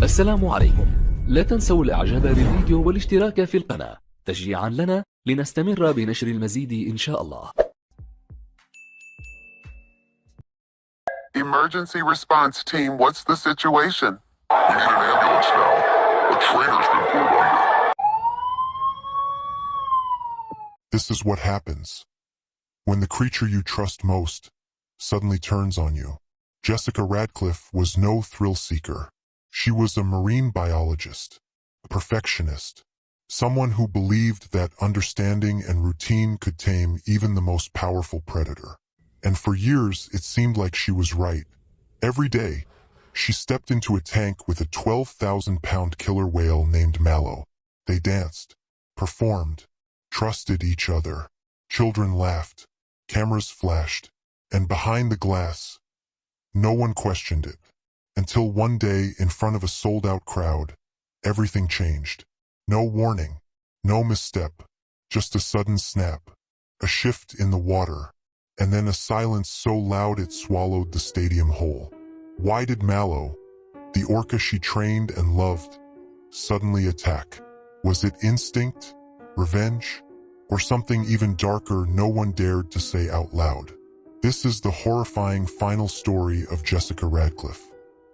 السلام عليكم. لا تنسوا الاعجاب بالفيديو والاشتراك في القناة تشجيعا لنا لنستمر بنشر المزيد إن شاء الله. Emergency response team, what's the situation? We need an ambulance now. A trainer's been pulled under. This is what happens when the creature you trust most suddenly turns on you. Jessica Radcliffe was no thrill seeker. She was a marine biologist, a perfectionist, someone who believed that understanding and routine could tame even the most powerful predator. And for years, it seemed like she was right. Every day, she stepped into a tank with a 12,000-pound killer whale named Mallow. They danced, performed, trusted each other. Children laughed, cameras flashed, and behind the glass, no one questioned it. Until one day, in front of a sold-out crowd, everything changed. No warning, no misstep, just a sudden snap, a shift in the water, and then a silence so loud it swallowed the stadium whole. Why did Mallow, the orca she trained and loved, suddenly attack? Was it instinct, revenge, or something even darker no one dared to say out loud? This is the horrifying final story of Jessica Radcliffe,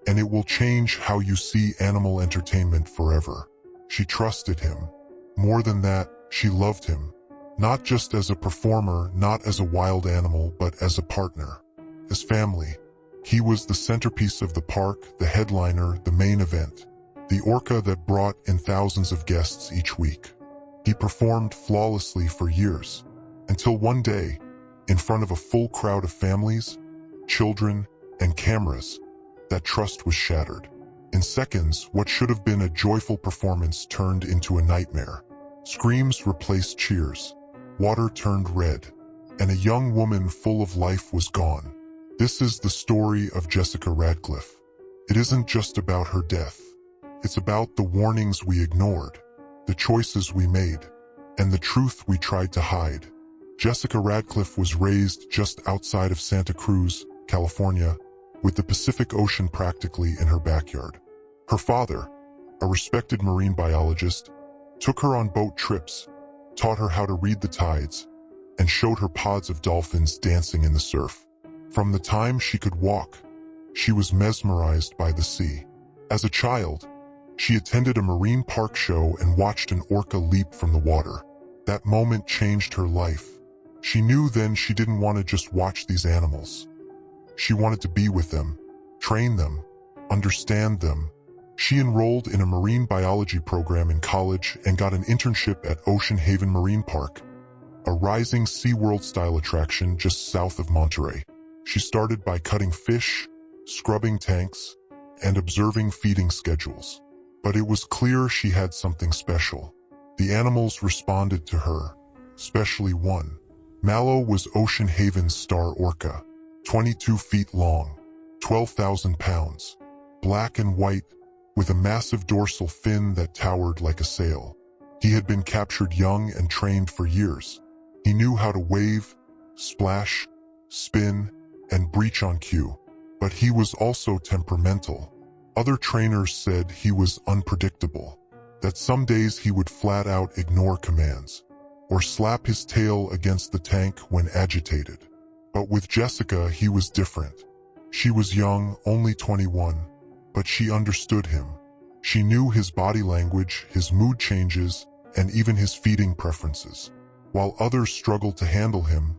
and it will change how you see animal entertainment forever. She trusted him. More than that, she loved him. Not just as a performer, not as a wild animal, but as a partner, as family. He was the centerpiece of the park, the headliner, the main event, the orca that brought in thousands of guests each week. He performed flawlessly for years, until one day, in front of a full crowd of families, children, and cameras, that trust was shattered. In seconds, what should have been a joyful performance turned into a nightmare. Screams replaced cheers, water turned red, and a young woman full of life was gone. This is the story of Jessica Radcliffe. It isn't just about her death. It's about the warnings we ignored, the choices we made, and the truth we tried to hide. Jessica Radcliffe was raised just outside of Santa Cruz, California, with the Pacific Ocean practically in her backyard. Her father, a respected marine biologist, took her on boat trips, taught her how to read the tides, and showed her pods of dolphins dancing in the surf. From the time she could walk, she was mesmerized by the sea. As a child, she attended a marine park show and watched an orca leap from the water. That moment changed her life. She knew then she didn't want to just watch these animals. She wanted to be with them, train them, understand them. She enrolled in a marine biology program in college and got an internship at Ocean Haven Marine Park, a rising SeaWorld-style attraction just south of Monterey. She started by cutting fish, scrubbing tanks, and observing feeding schedules. But it was clear she had something special. The animals responded to her, especially one. Mallow was Ocean Haven's star orca, 22 feet long, 12,000 pounds, black and white, with a massive dorsal fin that towered like a sail. He had been captured young and trained for years. He knew how to wave, splash, spin, and breach on cue. But he was also temperamental. Other trainers said he was unpredictable, that some days he would flat out ignore commands, or slap his tail against the tank when agitated. But with Jessica, he was different. She was young, only 21, but she understood him. She knew his body language, his mood changes, and even his feeding preferences. While others struggled to handle him,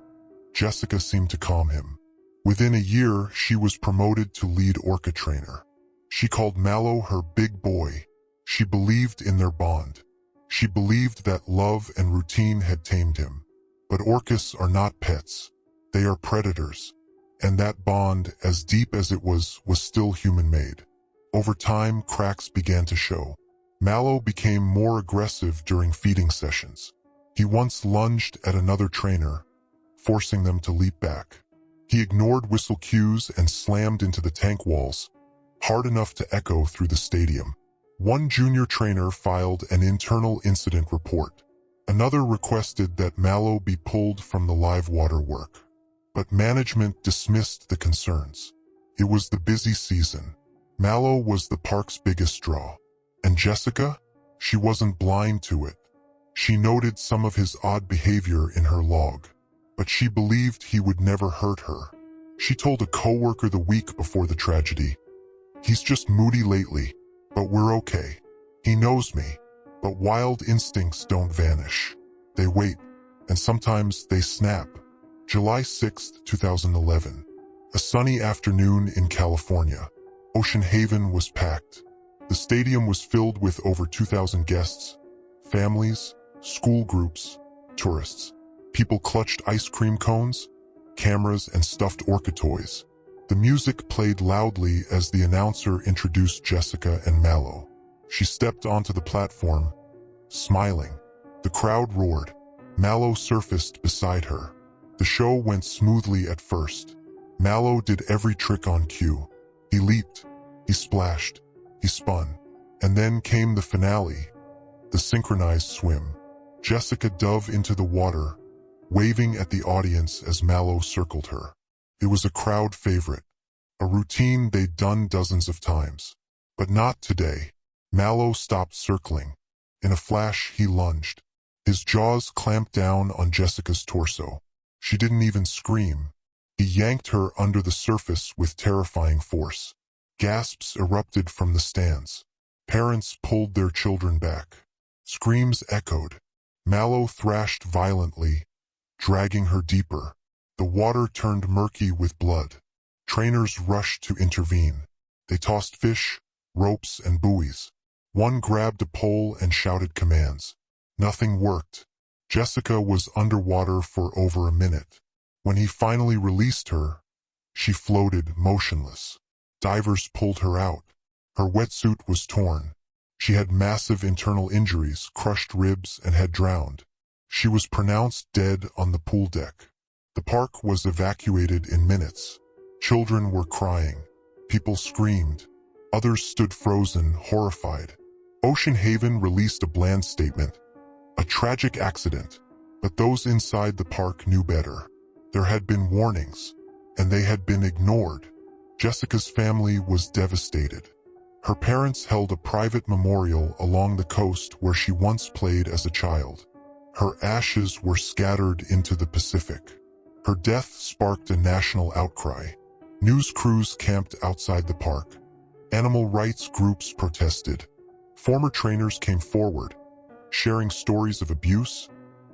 Jessica seemed to calm him. Within a year, she was promoted to lead orca trainer. She called Mallow her big boy. She believed in their bond. She believed that love and routine had tamed him. But orcas are not pets. They are predators. And that bond, as deep as it was still human-made. Over time, cracks began to show. Mallow became more aggressive during feeding sessions. He once lunged at another trainer, forcing them to leap back. He ignored whistle cues and slammed into the tank walls, hard enough to echo through the stadium. One junior trainer filed an internal incident report. Another requested that Mallow be pulled from the live water work. But management dismissed the concerns. It was the busy season. Mallow was the park's biggest draw. And Jessica? She wasn't blind to it. She noted some of his odd behavior in her log, but she believed he would never hurt her. She told a coworker the week before the tragedy, "He's just moody lately, but we're okay. He knows me." But wild instincts don't vanish. They wait, and sometimes they snap. July 6, 2011. A sunny afternoon in California. Ocean Haven was packed. The stadium was filled with over 2,000 guests, families, school groups, tourists. People clutched ice cream cones, cameras, and stuffed Orca toys. The music played loudly as the announcer introduced Jessica and Mallow. She stepped onto the platform, smiling. The crowd roared. Mallow surfaced beside her. The show went smoothly at first. Mallow did every trick on cue. He leaped, he splashed, he spun. And then came the finale, the synchronized swim. Jessica dove into the water, waving at the audience as Mallow circled her. It was a crowd favorite, a routine they'd done dozens of times. But not today. Mallow stopped circling. In a flash, he lunged. His jaws clamped down on Jessica's torso. She didn't even scream. He yanked her under the surface with terrifying force. Gasps erupted from the stands. Parents pulled their children back. Screams echoed. Mallow thrashed violently, dragging her deeper. The water turned murky with blood. Trainers rushed to intervene. They tossed fish, ropes, and buoys. One grabbed a pole and shouted commands. Nothing worked. Jessica was underwater for over a minute. When he finally released her, she floated motionless. Divers pulled her out. Her wetsuit was torn. She had massive internal injuries, crushed ribs, and had drowned. She was pronounced dead on the pool deck. The park was evacuated in minutes. Children were crying. People screamed. Others stood frozen, horrified. Ocean Haven released a bland statement. A tragic accident. But those inside the park knew better. There had been warnings, and they had been ignored. Jessica's family was devastated. Her parents held a private memorial along the coast where she once played as a child. Her ashes were scattered into the Pacific. Her death sparked a national outcry. News crews camped outside the park. Animal rights groups protested. Former trainers came forward, sharing stories of abuse,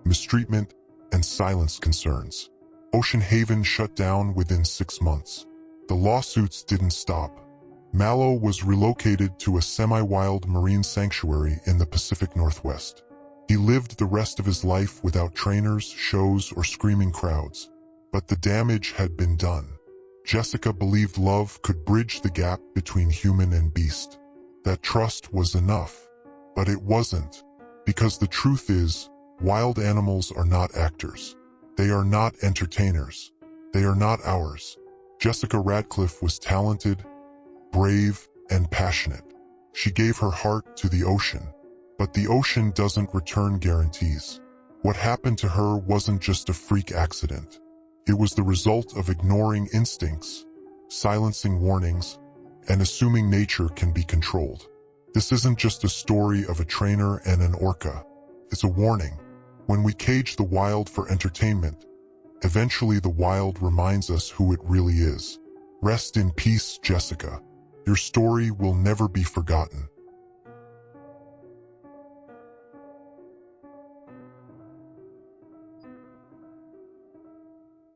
mistreatment, and silenced concerns. Ocean Haven shut down within 6 months. The lawsuits didn't stop. Mallow was relocated to a semi-wild marine sanctuary in the Pacific Northwest. He lived the rest of his life without trainers, shows, or screaming crowds. But the damage had been done. Jessica believed love could bridge the gap between human and beast. That trust was enough. But it wasn't. Because the truth is, wild animals are not actors. They are not entertainers. They are not ours. Jessica Radcliffe was talented, brave, and passionate. She gave her heart to the ocean. But the ocean doesn't return guarantees. What happened to her wasn't just a freak accident. It was the result of ignoring instincts, silencing warnings, and assuming nature can be controlled. This isn't just a story of a trainer and an orca. It's a warning. When we cage the wild for entertainment, eventually the wild reminds us who it really is. Rest in peace, Jessica. Your story will never be forgotten.